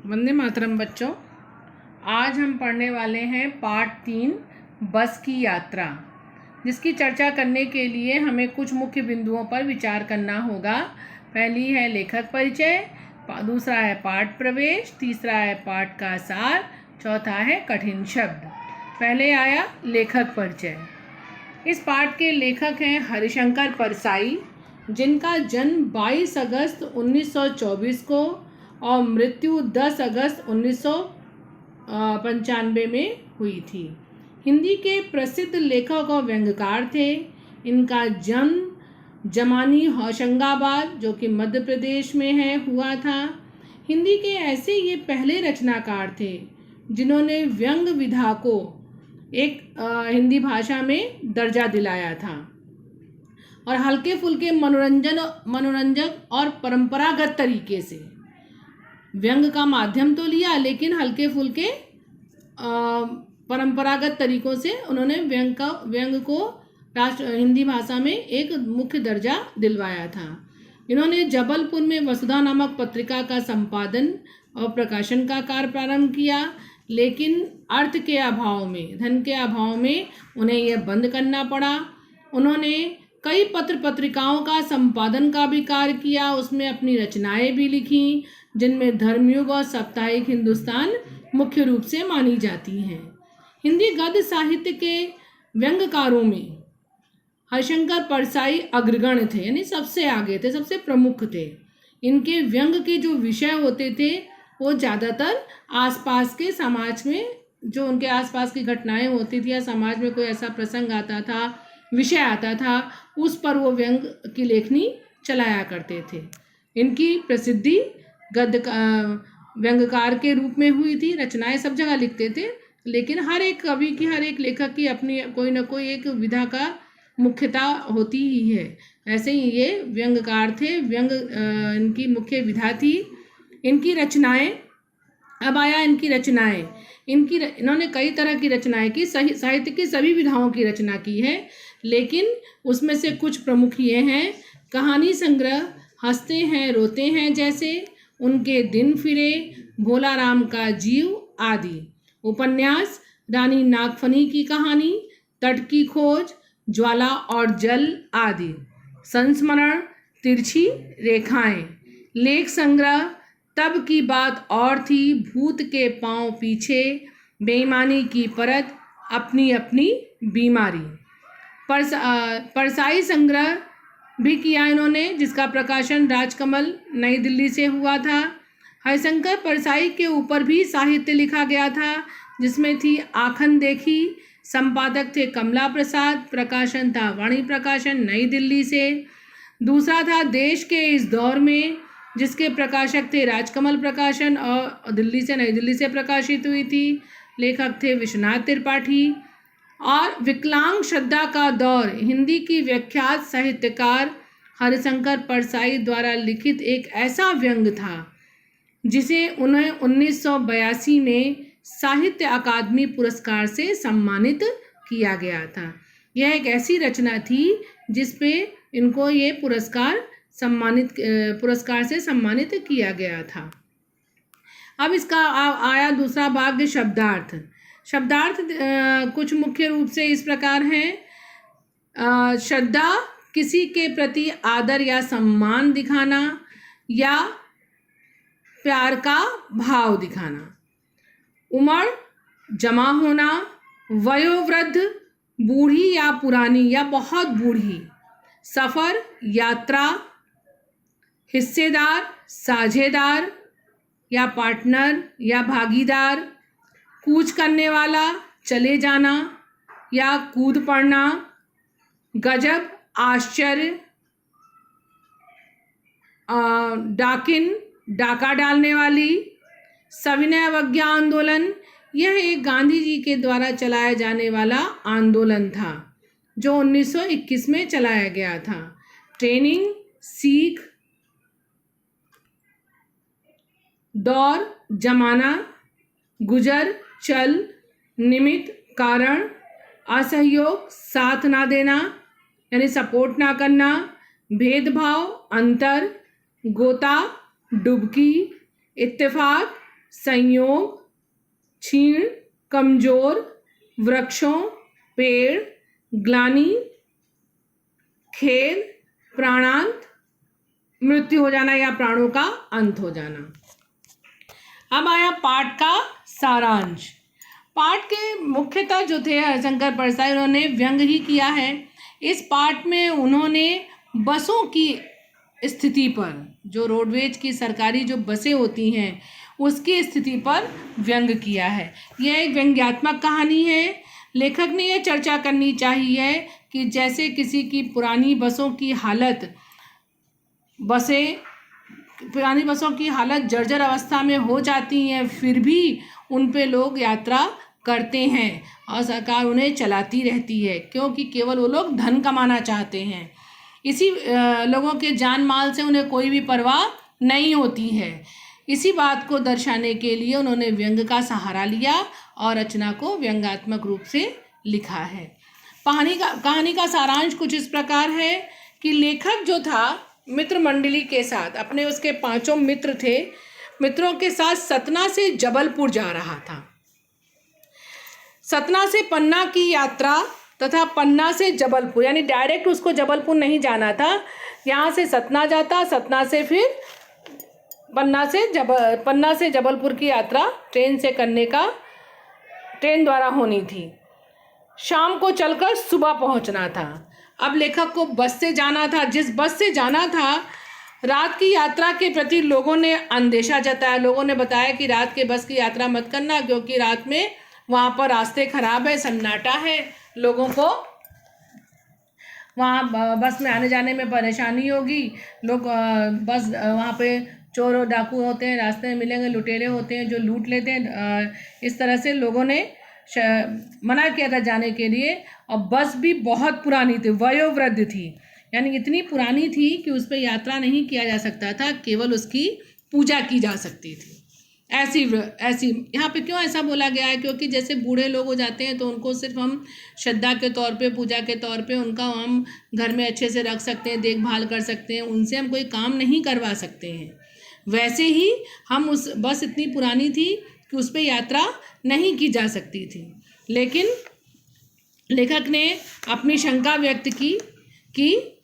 वंदे मातरम बच्चों। आज हम पढ़ने वाले हैं पार्ट 3 बस की यात्रा, जिसकी चर्चा करने के लिए हमें कुछ मुख्य बिंदुओं पर विचार करना होगा। पहली है लेखक परिचय, दूसरा है पाठ प्रवेश, तीसरा है पाठ का सार, चौथा है कठिन शब्द। पहले आया लेखक परिचय। इस पाठ के लेखक हैं हरिशंकर परसाई, जिनका जन्म 22 अगस्त 1924 को और मृत्यु 10 अगस्त 1995 में हुई थी। हिंदी के प्रसिद्ध लेखक और व्यंग्यकार थे। इनका जन्म जमानी होशंगाबाद, जो कि मध्य प्रदेश में है, हुआ था। हिंदी के ऐसे ये पहले रचनाकार थे जिन्होंने व्यंग विधा को एक हिंदी भाषा में दर्जा दिलाया था और हल्के फुल्के मनोरंजक और परंपरागत तरीके से व्यंग का माध्यम तो लिया, लेकिन हल्के फुल्के परंपरागत तरीकों से उन्होंने व्यंग को हिंदी भाषा में एक मुख्य दर्जा दिलवाया था। इन्होंने जबलपुर में वसुधा नामक पत्रिका का संपादन और प्रकाशन का कार्य प्रारंभ किया, लेकिन अर्थ के अभाव में, धन के अभाव में उन्हें यह बंद करना पड़ा। उन्होंने कई पत्र पत्रिकाओं का संपादन का भी कार्य किया, उसमें अपनी रचनाएं भी लिखी, जिनमें धर्मयुग और साप्ताहिक हिंदुस्तान मुख्य रूप से मानी जाती हैं। हिंदी गद्य साहित्य के व्यंग्यकारों में हरिशंकर परसाई अग्रगण्य थे, यानी सबसे आगे थे, सबसे प्रमुख थे। इनके व्यंग के जो विषय होते थे वो ज़्यादातर आसपास के समाज में, जो उनके आसपास की घटनाएं होती थी या समाज में कोई ऐसा प्रसंग आता था, विषय आता था, उस पर वो व्यंग की लेखनी चलाया करते थे। इनकी प्रसिद्धि गद्य व्यंग्यकार के रूप में हुई थी। रचनाएं सब जगह लिखते थे, लेकिन हर एक कवि की, हर एक लेखक की अपनी कोई ना कोई एक विधा का मुख्यता होती ही है। ऐसे ही ये व्यंग्यकार थे। व्यंग इनकी मुख्य विधा थी। इनकी रचनाएं, अब आया इनकी रचनाएं। इन्होंने कई तरह की रचनाएं की, साहित्य की सभी विधाओं की रचना की है, लेकिन उसमें से कुछ प्रमुख ये हैं: कहानी संग्रह, हंसते हैं रोते हैं जैसे, उनके दिन फिरे, भोला राम का जीव आदि। उपन्यास, रानी नागफनी की कहानी, तट की खोज, ज्वाला और जल आदि। संस्मरण, तिरछी रेखाएं। लेख संग्रह, तब की बात और थी, भूत के पांव पीछे, बेईमानी की परत, अपनी अपनी बीमारी। परसाई संग्रह भी किया इन्होंने, जिसका प्रकाशन राजकमल नई दिल्ली से हुआ था। हरिशंकर परसाई के ऊपर भी साहित्य लिखा गया था, जिसमें थी आखन देखी। संपादक थे कमला प्रसाद। प्रकाशन था वाणी प्रकाशन नई दिल्ली से। दूसरा था देश के इस दौर में, जिसके प्रकाशक थे राजकमल प्रकाशन और दिल्ली से, नई दिल्ली से प्रकाशित हुई थी। लेखक थे विश्वनाथ त्रिपाठी। और विकलांग श्रद्धा का दौर, हिंदी की विख्यात साहित्यकार हरिशंकर परसाई द्वारा लिखित एक ऐसा व्यंग था जिसे उन्हें 1982 में साहित्य अकादमी पुरस्कार से सम्मानित किया गया था। यह एक ऐसी रचना थी जिस पे इनको ये पुरस्कार से सम्मानित किया गया था। अब इसका आया दूसरा भाग, शब्दार्थ। शब्दार्थ कुछ मुख्य रूप से इस प्रकार हैं: श्रद्धा, किसी के प्रति आदर या सम्मान दिखाना या प्यार का भाव दिखाना। उम्र, जमा होना। वयोवृद्ध, बूढ़ी या पुरानी या बहुत बूढ़ी। सफ़र, यात्रा। हिस्सेदार, साझेदार या पार्टनर या भागीदार। कूच करने वाला, चले जाना या कूद पड़ना। गजब, आश्चर्य। डाकिन, डाका डालने वाली। सविनय अवज्ञा आंदोलन, यह एक गांधी जी के द्वारा चलाया जाने वाला आंदोलन था जो 1921 में चलाया गया था। ट्रेनिंग, सीख। दौर, जमाना। गुजर, चल। निमित्त, कारण। असहयोग, साथ ना देना यानी सपोर्ट ना करना। भेदभाव, अंतर। गोता, डुबकी। इत्तेफाक, संयोग, क्षीण, कमजोर, वृक्षों, पेड़, ग्लानि, खेद, प्राणांत, मृत्यु हो जाना या प्राणों का अंत हो जाना। अब आया पाठ का सारांश। पाठ के मुख्यतः जो थे हरिशंकर परसाई, उन्होंने व्यंग ही किया है। इस पाठ में उन्होंने बसों की स्थिति पर, जो रोडवेज की सरकारी जो बसें होती हैं उसकी स्थिति पर व्यंग किया है। यह एक व्यंग्यात्मक कहानी है। लेखक ने यह चर्चा करनी चाहिए कि जैसे किसी की पुरानी बसों की हालत जर्जर अवस्था में हो जाती हैं, फिर भी उन पे लोग यात्रा करते हैं और सरकार उन्हें चलाती रहती है, क्योंकि केवल वो लोग धन कमाना चाहते हैं। इसी लोगों के जान माल से उन्हें कोई भी परवाह नहीं होती है। इसी बात को दर्शाने के लिए उन्होंने व्यंग का सहारा लिया और रचना को व्यंग्यात्मक रूप से लिखा है। कहानी का सारांश कुछ इस प्रकार है कि लेखक जो था मित्र मंडली के साथ, अपने उसके 5 मित्र थे, मित्रों के साथ सतना से जबलपुर जा रहा था। सतना से पन्ना की यात्रा तथा पन्ना से जबलपुर, यानी डायरेक्ट उसको जबलपुर नहीं जाना था, यहाँ से सतना जाता, सतना से फिर पन्ना से जबलपुर की यात्रा ट्रेन द्वारा होनी थी। शाम को चलकर सुबह पहुँचना था। अब लेखक को बस से जाना था। जिस बस से जाना था, रात की यात्रा के प्रति लोगों ने अंदेशा जताया। लोगों ने बताया कि रात के बस की यात्रा मत करना, क्योंकि रात में वहाँ पर रास्ते खराब है, सन्नाटा है, लोगों को वहाँ बस में आने जाने में परेशानी होगी। लोग बस वहाँ पे चोर और डाकू होते हैं, रास्ते में मिलेंगे, लुटेरे होते हैं जो लूट लेते हैं। इस तरह से लोगों ने मना किया था जाने के लिए। और बस भी बहुत पुरानी थी, वयोवृद्ध थी, यानी इतनी पुरानी थी कि उस पर यात्रा नहीं किया जा सकता था, केवल उसकी पूजा की जा सकती थी। ऐसी यहाँ पे क्यों ऐसा बोला गया है? क्योंकि जैसे बूढ़े लोग हो जाते हैं तो उनको सिर्फ हम श्रद्धा के तौर पे, पूजा के तौर पे उनका हम घर में अच्छे से रख सकते हैं, देखभाल कर सकते हैं, उनसे हम कोई काम नहीं करवा सकते हैं। वैसे ही हम उस बस इतनी पुरानी थी कि उस पर यात्रा नहीं की जा सकती थी। लेकिन लेखक ने अपनी शंका व्यक्त की कि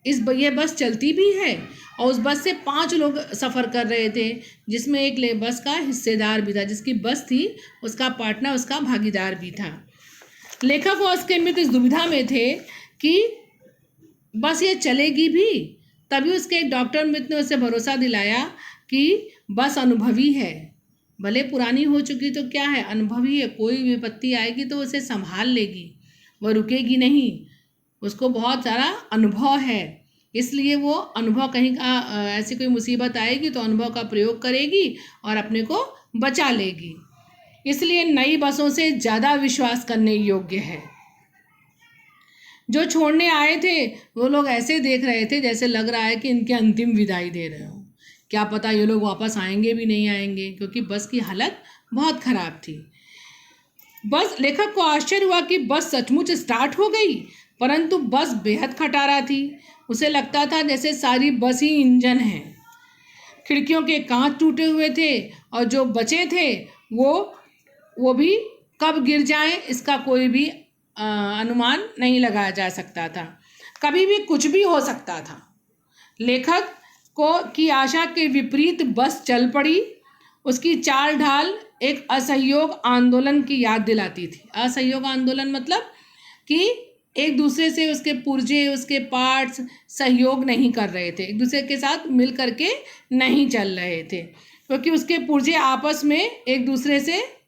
ये बस चलती भी है, और उस बस से 5 लोग सफ़र कर रहे थे, जिसमें एक बस का हिस्सेदार भी था, जिसकी बस थी उसका पार्टनर, उसका भागीदार भी था। लेखक और उसके मित्र इस दुविधा में थे कि बस ये चलेगी भी। तभी उसके एक डॉक्टर मित्र ने उसे भरोसा दिलाया कि बस अनुभवी है, भले पुरानी हो चुकी तो क्या है, अनुभवी है, कोई विपत्ति आएगी तो उसे संभाल लेगी, वह रुकेगी नहीं, उसको बहुत सारा अनुभव है। इसलिए वो अनुभव कहीं का ऐसी कोई मुसीबत आएगी तो अनुभव का प्रयोग करेगी और अपने को बचा लेगी। इसलिए नई बसों से ज़्यादा विश्वास करने योग्य है। जो छोड़ने आए थे वो लोग ऐसे देख रहे थे जैसे लग रहा है कि इनके अंतिम विदाई दे रहे हो। क्या पता ये लोग वापस आएंगे भी नहीं आएंगे, क्योंकि बस की हालत बहुत ख़राब थी। लेखक को आश्चर्य हुआ कि बस सचमुच स्टार्ट हो गई, परंतु बस बेहद खटारा थी। उसे लगता था जैसे सारी बस ही इंजन है। खिड़कियों के कांच टूटे हुए थे और जो बचे थे वो भी कब गिर जाएं इसका कोई भी अनुमान नहीं लगाया जा सकता था। कभी भी कुछ भी हो सकता था। लेखक की आशा के विपरीत बस चल पड़ी। उसकी चाल ढाल एक असहयोग आंदोलन की याद दिलाती थी। असहयोग आंदोलन मतलब कि एक दूसरे से उसके पुर्जे, उसके पार्ट्स सहयोग नहीं कर रहे थे, एक दूसरे के साथ मिल करके नहीं चल रहे थे, क्योंकि उसके पुर्जे आपस में एक दूसरे से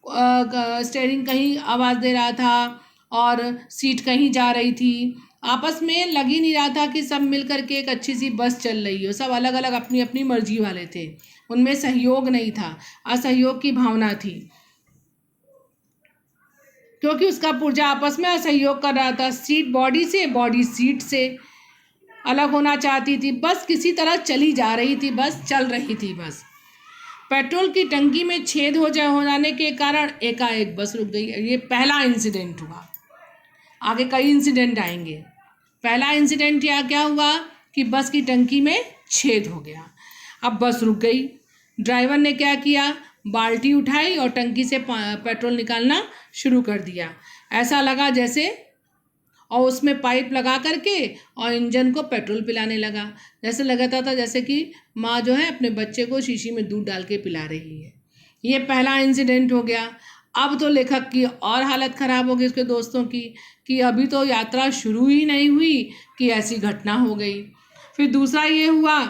स्टीयरिंग कहीं आवाज़ दे रहा था और सीट कहीं जा रही थी। आपस में लग ही नहीं रहा था कि सब मिल करके एक अच्छी सी बस चल रही हो। सब अलग अलग अपनी अपनी मर्जी वाले थे, उनमें सहयोग नहीं था, असहयोग की भावना थी, क्योंकि उसका पुर्जा आपस में असहयोग कर रहा था। सीट बॉडी से, बॉडी सीट से अलग होना चाहती थी। बस किसी तरह चली जा रही थी, बस चल रही थी। बस पेट्रोल की टंकी में छेद हो जाने के कारण एकाएक बस रुक गई। ये पहला इंसिडेंट हुआ, आगे कई इंसिडेंट आएंगे। पहला इंसिडेंट क्या हुआ कि बस की टंकी में छेद हो गया। अब बस रुक गई। ड्राइवर ने क्या किया, बाल्टी उठाई और टंकी से पेट्रोल निकालना शुरू कर दिया। ऐसा लगा जैसे, और उसमें पाइप लगा करके और इंजन को पेट्रोल पिलाने लगा। जैसे लगता था जैसे कि माँ जो है अपने बच्चे को शीशी में दूध डाल के पिला रही है। ये पहला इंसिडेंट हो गया। अब तो लेखक की और हालत ख़राब हो गई, उसके दोस्तों की, कि अभी तो यात्रा शुरू ही नहीं हुई कि ऐसी घटना हो गई। फिर दूसरा ये हुआ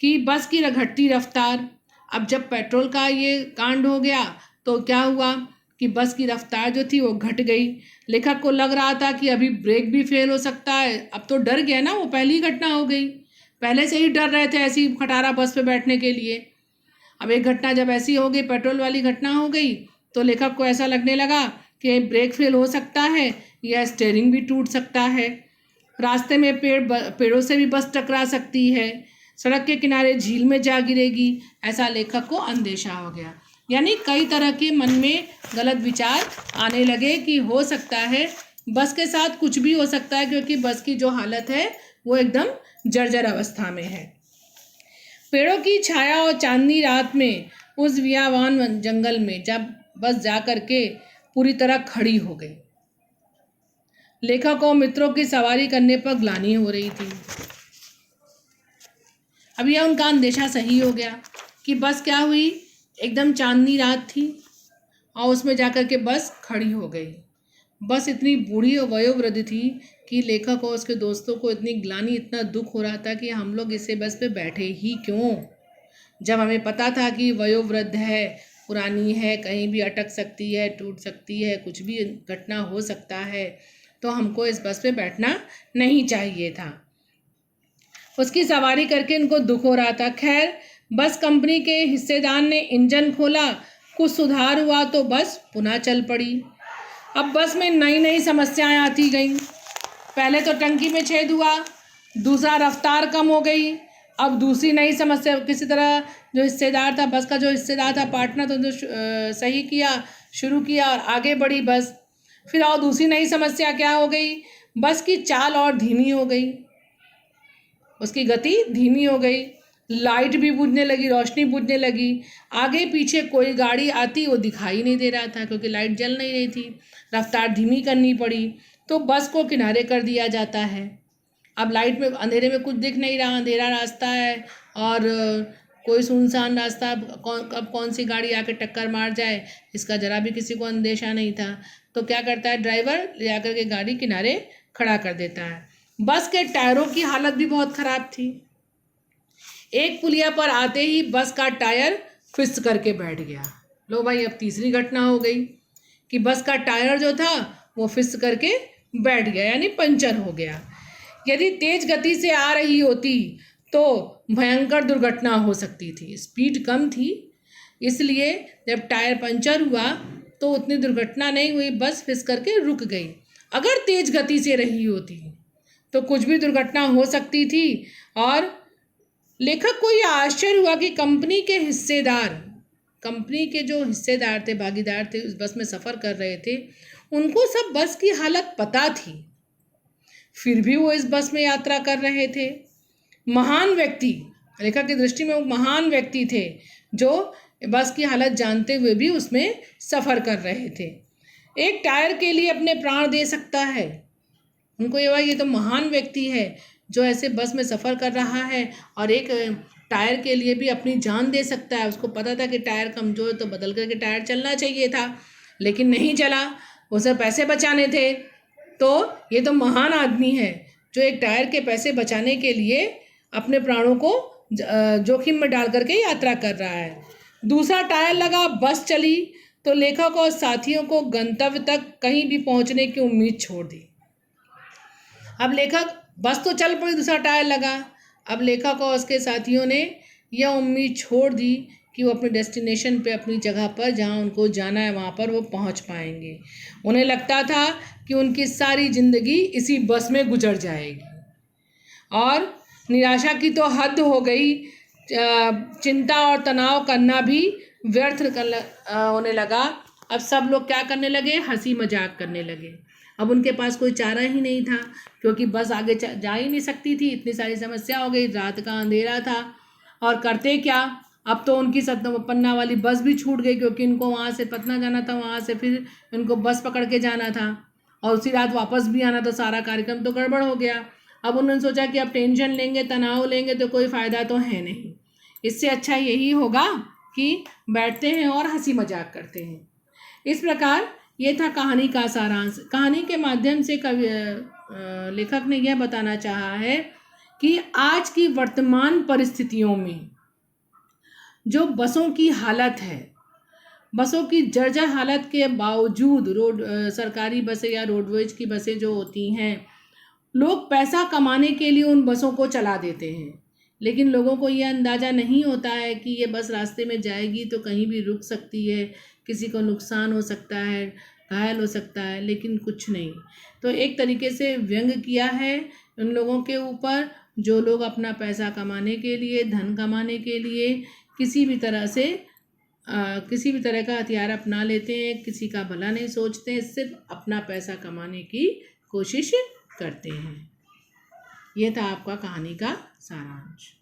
कि बस की घटती रफ्तार। अब जब पेट्रोल का ये कांड हो गया तो क्या हुआ कि बस की रफ्तार जो थी वो घट गई। लेखक को लग रहा था कि अभी ब्रेक भी फेल हो सकता है। अब तो डर गया ना, वो पहली घटना हो गई, पहले से ही डर रहे थे ऐसी खटारा बस पे बैठने के लिए। अब एक घटना जब ऐसी हो गई, पेट्रोल वाली घटना हो गई, तो लेखक को ऐसा लगने लगा कि ब्रेक फेल हो सकता है या स्टीयरिंग भी टूट सकता है, रास्ते में पेड़ों से भी बस टकरा सकती है, सड़क के किनारे झील में जा गिरेगी। ऐसा लेखक को अंदेशा हो गया। यानी कई तरह के मन में गलत विचार आने लगे कि हो सकता है बस के साथ कुछ भी हो सकता है, क्योंकि बस की जो हालत है वो एकदम जर्जर अवस्था में है। पेड़ों की छाया और चांदनी रात में उस वियावान जंगल में जब बस जा कर के पूरी तरह खड़ी हो गई, लेखक और मित्रों की सवारी करने पर ग्लानि हो रही थी। अब यह उनका अंदेशा सही हो गया कि बस क्या हुई, एकदम चांदनी रात थी और उसमें जाकर के बस खड़ी हो गई। बस इतनी बूढ़ी और वयोवृद्ध थी कि लेखक और उसके दोस्तों को इतनी ग्लानि, इतना दुख हो रहा था कि हम लोग इसे बस पे बैठे ही क्यों, जब हमें पता था कि वयोवृद्ध है, पुरानी है, कहीं भी अटक सकती है, टूट सकती है, कुछ भी घटना हो सकता है, तो हमको इस बस पे बैठना नहीं चाहिए था। उसकी सवारी करके उनको दुख हो रहा था। खैर, बस कंपनी के हिस्सेदार ने इंजन खोला, कुछ सुधार हुआ तो बस पुनः चल पड़ी। अब बस में नई नई समस्याएं आती गईं। पहले तो टंकी में छेद हुआ, दूसरा रफ्तार कम हो गई। अब दूसरी नई समस्या, किसी तरह जो हिस्सेदार था, बस का जो हिस्सेदार था, पार्टनर, तो जो सही किया, शुरू किया और आगे बढ़ी बस। फिर और दूसरी नई समस्या क्या हो गई, बस की चाल और धीमी हो गई, उसकी गति धीमी हो गई, लाइट भी बुझने लगी, रोशनी बुझने लगी। आगे पीछे कोई गाड़ी आती वो दिखाई नहीं दे रहा था क्योंकि लाइट जल नहीं रही थी। रफ्तार धीमी करनी पड़ी तो बस को किनारे कर दिया जाता है। अब लाइट में, अंधेरे में कुछ दिख नहीं रहा, अंधेरा रास्ता है और कोई सुनसान रास्ता, कब कौन सी गाड़ी आके टक्कर मार जाए इसका जरा भी किसी को अंदेशा नहीं था। तो क्या करता है ड्राइवर, ले आकर के गाड़ी किनारे खड़ा कर देता है। बस के टायरों की हालत भी बहुत ख़राब थी। एक पुलिया पर आते ही बस का टायर फिस करके बैठ गया। लो भाई, अब तीसरी घटना हो गई कि बस का टायर जो था वो फिस करके बैठ गया, यानी पंचर हो गया। यदि तेज गति से आ रही होती तो भयंकर दुर्घटना हो सकती थी। स्पीड कम थी, इसलिए जब टायर पंचर हुआ तो उतनी दुर्घटना नहीं हुई, बस फिस करके रुक गई। अगर तेज गति से रही होती तो कुछ भी दुर्घटना हो सकती थी। और लेखक को यह आश्चर्य हुआ कि कंपनी के जो हिस्सेदार थे, भागीदार थे, उस बस में सफ़र कर रहे थे, उनको सब बस की हालत पता थी, फिर भी वो इस बस में यात्रा कर रहे थे। महान व्यक्ति, लेखक की दृष्टि में वो महान व्यक्ति थे जो बस की हालत जानते हुए भी उसमें सफ़र कर रहे थे। एक टायर के लिए अपने प्राण दे सकता है, उनको ये तो महान व्यक्ति है जो ऐसे बस में सफ़र कर रहा है और एक टायर के लिए भी अपनी जान दे सकता है। उसको पता था कि टायर कमज़ोर है तो बदल करके टायर चलना चाहिए था, लेकिन नहीं चला, उसे पैसे बचाने थे। तो ये तो महान आदमी है जो एक टायर के पैसे बचाने के लिए अपने प्राणों को जोखिम में डाल करके यात्रा कर रहा है। दूसरा टायर लगा, बस चली तो लेखक और साथियों को गंतव्य तक कहीं भी पहुंचने की उम्मीद छोड़ दी। अब लेखक, बस तो चल पड़ी, दूसरा टायर लगा, अब लेखक और उसके साथियों ने यह उम्मीद छोड़ दी कि वो अपने डेस्टिनेशन पे, अपनी जगह पर जहाँ उनको जाना है वहाँ पर वो पहुँच पाएंगे। उन्हें लगता था कि उनकी सारी ज़िंदगी इसी बस में गुजर जाएगी और निराशा की तो हद हो गई। चिंता और तनाव करना भी व्यर्थ होने लगा। अब सब लोग क्या करने लगे, हंसी मजाक करने लगे। अब उनके पास कोई चारा ही नहीं था क्योंकि बस आगे जा ही नहीं सकती थी, इतनी सारी समस्या हो गई, रात का अंधेरा था और करते क्या। अब तो उनकी पन्ना वाली बस भी छूट गई, क्योंकि इनको वहाँ से पटना जाना था, वहाँ से फिर इनको बस पकड़ के जाना था और उसी रात वापस भी आना, तो सारा कार्यक्रम तो गड़बड़ हो गया। अब उन्होंने सोचा कि अब टेंशन लेंगे, तनाव लेंगे तो कोई फ़ायदा तो है नहीं, इससे अच्छा यही होगा कि बैठते हैं और हंसी मजाक करते हैं। इस प्रकार ये था कहानी का सारांश। कहानी के माध्यम से लेखक ने यह बताना चाहा है कि आज की वर्तमान परिस्थितियों में जो बसों की हालत है, बसों की जर्जर हालत के बावजूद सरकारी बसें या रोडवेज की बसें जो होती हैं, लोग पैसा कमाने के लिए उन बसों को चला देते हैं, लेकिन लोगों को यह अंदाज़ा नहीं होता है कि ये बस रास्ते में जाएगी तो कहीं भी रुक सकती है, किसी को नुकसान हो सकता है, घायल हो सकता है, लेकिन कुछ नहीं। तो एक तरीके से व्यंग किया है उन लोगों के ऊपर जो लोग अपना पैसा कमाने के लिए, धन कमाने के लिए किसी भी तरह का हथियार अपना लेते हैं, किसी का भला नहीं सोचते हैं, सिर्फ अपना पैसा कमाने की कोशिश करते हैं। यह था आपका कहानी का सारांश।